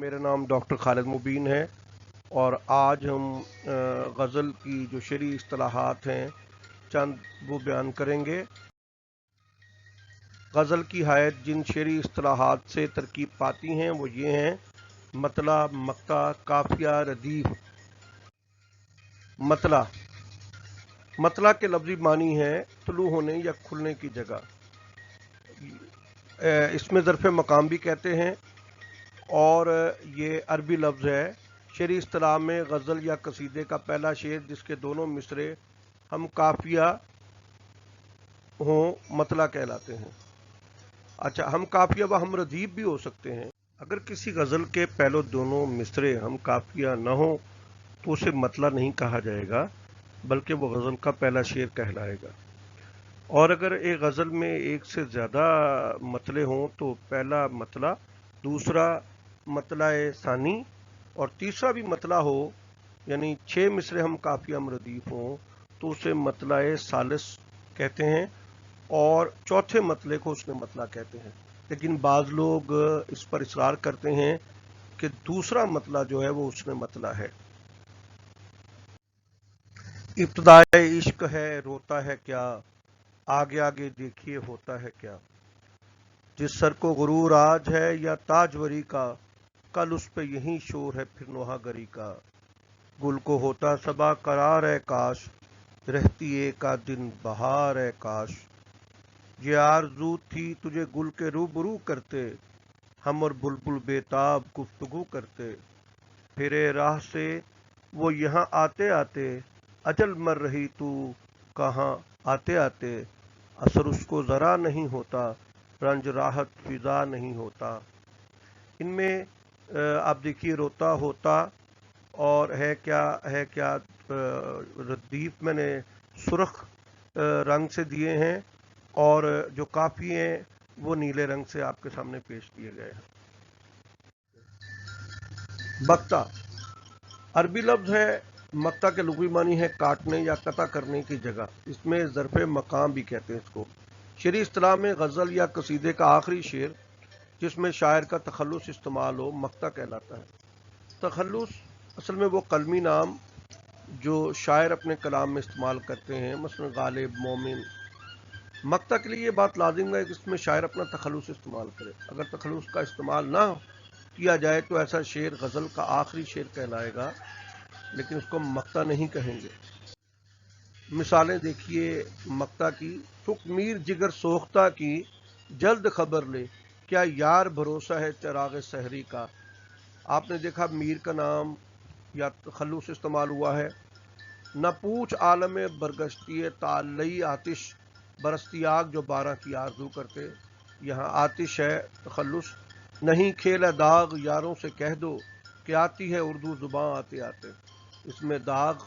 मेरा नाम डॉक्टर खालिद मुबीन है और आज हम गज़ल की जो शरई इस्तिलाहात हैं चंद वो बयान करेंगे। गज़ल की हायत जिन शरई इस्तिलाहात से तरकीब पाती हैं वो ये हैं: मतला, मक्ता, काफिया, रदीफ। मतला मतला के लफ्ज़ी मानी है तुलू होने या खुलने की जगह। इसमें ज़र्फ़ मकाम भी कहते हैं और ये अरबी लफ्ज़ है। शरई इस्तिलाह में गज़ल या कसीदे का पहला शेर जिसके दोनों मिसरे हम काफिया हों मतला कहलाते हैं। अच्छा, हम काफिया व हम रदीफ भी हो सकते हैं। अगर किसी गज़ल के पहले दोनों मिसरे हम काफिया न हो तो उसे मतला नहीं कहा जाएगा बल्कि वो गज़ल का पहला शेर कहलाएगा। और अगर एक गज़ल में एक से ज़्यादा मतले हों तो पहला मतला, दूसरा मतला सानी और तीसरा भी मतला हो, यानी 6 मिसरे हम काफिया हम रदीफ हों तो उसे मतला सालिस कहते हैं और चौथे मतले को उसने मतला कहते हैं। लेकिन बाज़ लोग इस पर इसरार करते हैं कि दूसरा मतला जो है वो उसने मतला है। इब्तिदाए इश्क है रोता है क्या, आगे आगे देखिए होता है क्या। जिस सर को गुरूर आज है या ताजवरी का, कल उस पे यही शोर है फिर नोहागरी का। गुल को होता सबा करार है काश, रहती एक आध दिन बहार है काश। ये आरज़ू थी तुझे गुल के रूबरू करते, हम और बुलबुल बेताब गुफ्तगू करते। फिरे राह से वो यहाँ आते आते, अजल मर रही तू कहाँ आते आते। असर उसको ज़रा नहीं होता, रंज राहत फिजा नहीं होता। इनमें आप देखिए रोता होता और है क्या रदीफ मैंने सुर्ख रंग से दिए हैं और जो काफ़ी हैं वो नीले रंग से आपके सामने पेश किए गए हैं। मक्ता अरबी लफ्ज़ है। मक्ता के लुग़वी मानी है काटने या कता करने की जगह। इसमें ज़र्फ़ मकाम भी कहते हैं इसको। शरई इस्तिलाह में गज़ल या कसीदे का आखिरी शेर जिसमें शायर का तखल्लुस इस्तेमाल हो मक्ता कहलाता है। तखल्लुस असल में वो कलमी नाम जो शायर अपने कलाम में इस्तेमाल करते हैं, मसलन गालिब, मोमिन। मक्ता के लिए ये बात लाजिम है कि इसमें शायर अपना तखल्लुस इस्तेमाल करे। अगर तखल्लुस का इस्तेमाल ना किया जाए तो ऐसा शेर गज़ल का आखिरी शेर कहलाएगा, लेकिन उसको मक्ता नहीं कहेंगे। मिसालें देखिए मक्ता की। सुख मीर जिगर सोख्ता की, जल्द खबर ले, क्या यार भरोसा है चराग सहरी का। आपने देखा मीर का नाम या तखल्लुस इस्तेमाल हुआ है। न पूछ आलम बरगश्ती तालई आतिश, बरसती आग जो बारह की आरजू करते। यहाँ आतिश है तखल्लुस। नहीं खेल है दाग यारों से कह दो, कि आती है उर्दू ज़ुबान आते आते। इसमें दाग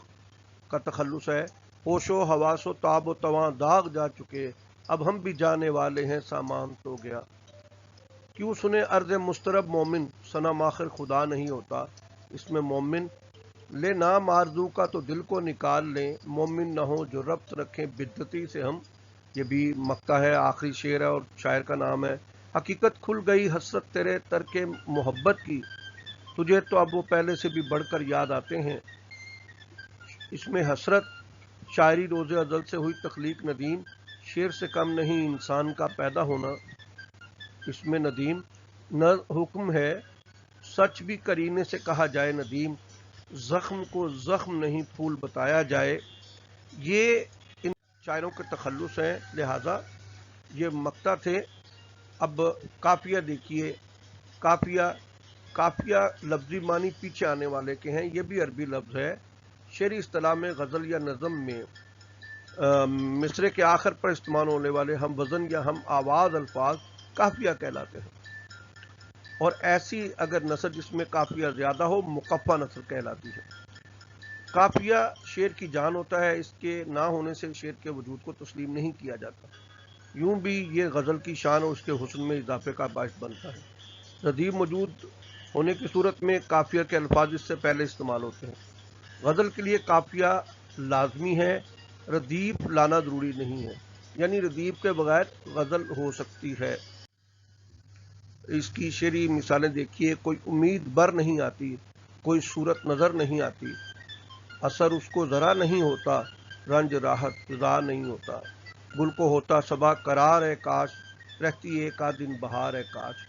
का तखल्लुस है। होशो हवासो ताबो तवां दाग जा चुके, अब हम भी जाने वाले हैं सामान तो गया। क्यों सुने अर्ज़ मुस्तरब मोमिन, सनम आखिर खुदा नहीं होता। इसमें मोमिन ले नाम आरजू का तो दिल को निकाल लें, मोमिन न हो जो रब्त रखें बिद्दती से हम। ये भी मक्ता है, आखिरी शेर है और शायर का नाम है। हकीकत खुल गई हसरत तेरे तरके मोहब्बत की, तुझे तो अब वो पहले से भी बढ़कर याद आते हैं। इसमें हसरत शायरी रोज़े अज़ल से हुई तख्लीक नदीम, शेर से कम नहीं इंसान का पैदा होना। इसमें नदीम न हुक्म है, सच भी करीने से कहा जाए नदीम, ज़ख्म को ज़ख्म नहीं फूल बताया जाए। ये इन शायरों के तखल्लुस हैं, लिहाजा ये मक्ता थे। अब काफिया देखिए। काफिया काफिया लफ्ज़ी मानी पीछे आने वाले के हैं। ये भी अरबी लफ्ज़ है। शरई इस्तिलाह में गज़ल या नज़म में मिसरे के आखिर पर इस्तेमाल होने वाले हम वज़न या हम आवाज़ अल्फाज काफिया कहलाते हैं। और ऐसी अगर नसर जिसमें काफिया ज़्यादा हो मुकफ़ा नसर कहलाती है। काफिया शेर की जान होता है, इसके ना होने से शेर के वजूद को तस्लीम नहीं किया जाता। यूं भी ये गज़ल की शान और उसके हुस्न में इजाफे का बायस बनता है। रदीफ मौजूद होने की सूरत में काफिया के अल्फाज इससे पहले इस्तेमाल होते हैं। गज़ल के लिए काफिया लाजमी है, रदीफ लाना ज़रूरी नहीं है, यानी रदीफ के बगैर गज़ल हो सकती है। اس کی شعری مثالیں دیکھیے، کوئی امید بر نہیں آتی، کوئی صورت نظر نہیں آتی، اثر اس کو ذرا نہیں ہوتا، رنج راحت فضا نہیں ہوتا، گل کو ہوتا صبا قرار ہے کاش، رہتی ایک آدھ دن بہار ہے کاش،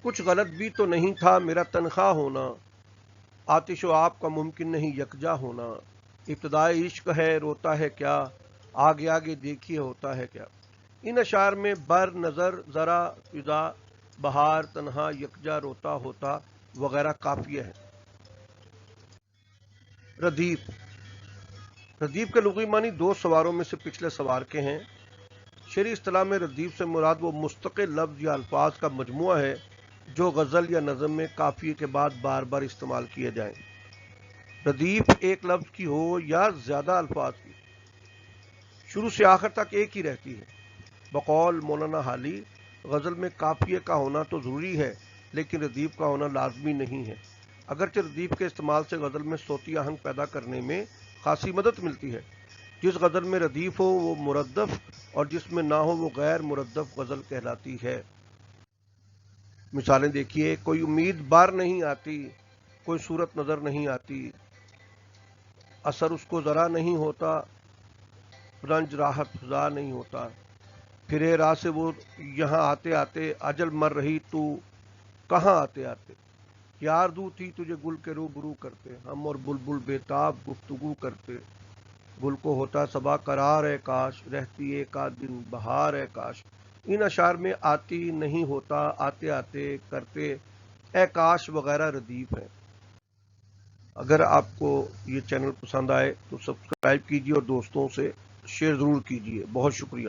کچھ غلط بھی تو نہیں تھا میرا تنخواہ ہونا، آتش و آپ کا ممکن نہیں یکجا ہونا، ابتدائی عشق ہے روتا ہے کیا، آگے آگے دیکھیے ہوتا ہے کیا۔ ان اشعار میں بر نظر ذرا فضا بہار تنہا یکجا روتا ہوتا وغیرہ قافیہ ہے۔ ردیف، ردیف کے لغوی معنی دو سواروں میں سے پچھلے سوار کے ہیں۔ شعری اصطلاح میں ردیف سے مراد وہ مستقل لفظ یا الفاظ کا مجموعہ ہے جو غزل یا نظم میں قافیے کے بعد بار بار استعمال کیے جائیں۔ ردیف ایک لفظ کی ہو یا زیادہ الفاظ کی، شروع سے آخر تک ایک ہی رہتی ہے۔ بقول مولانا حالی، غزل میں قافیے کا ہونا تو ضروری ہے لیکن ردیف کا ہونا لازمی نہیں ہے، اگرچہ ردیف کے استعمال سے غزل میں صوتی آہنگ پیدا کرنے میں خاصی مدد ملتی ہے۔ جس غزل میں ردیف ہو وہ مردف اور جس میں نہ ہو وہ غیر مردف غزل کہلاتی ہے۔ مثالیں دیکھیے، کوئی امید بار نہیں آتی، کوئی صورت نظر نہیں آتی، اثر اس کو ذرا نہیں ہوتا، رنج راحت فضا نہیں ہوتا، پھرے راہ سے وہ یہاں آتے آتے، اجل مر رہی تو کہاں آتے آتے، یار دو تھی تجھے گل کے روبرو کرتے، ہم اور بلبل بےتاب گفتگو کرتے، گل کو ہوتا صبا قرار ہے کاش، رہتی ایک آدھ دن بہار ہے کاش۔ ان اشعار میں آتی نہیں ہوتا، آتے آتے، کرتے، اے کاش وغیرہ ردیف ہیں۔ اگر آپ کو یہ چینل پسند آئے تو سبسکرائب کیجیے اور دوستوں سے شیئر ضرور کیجیے۔ بہت شکریہ۔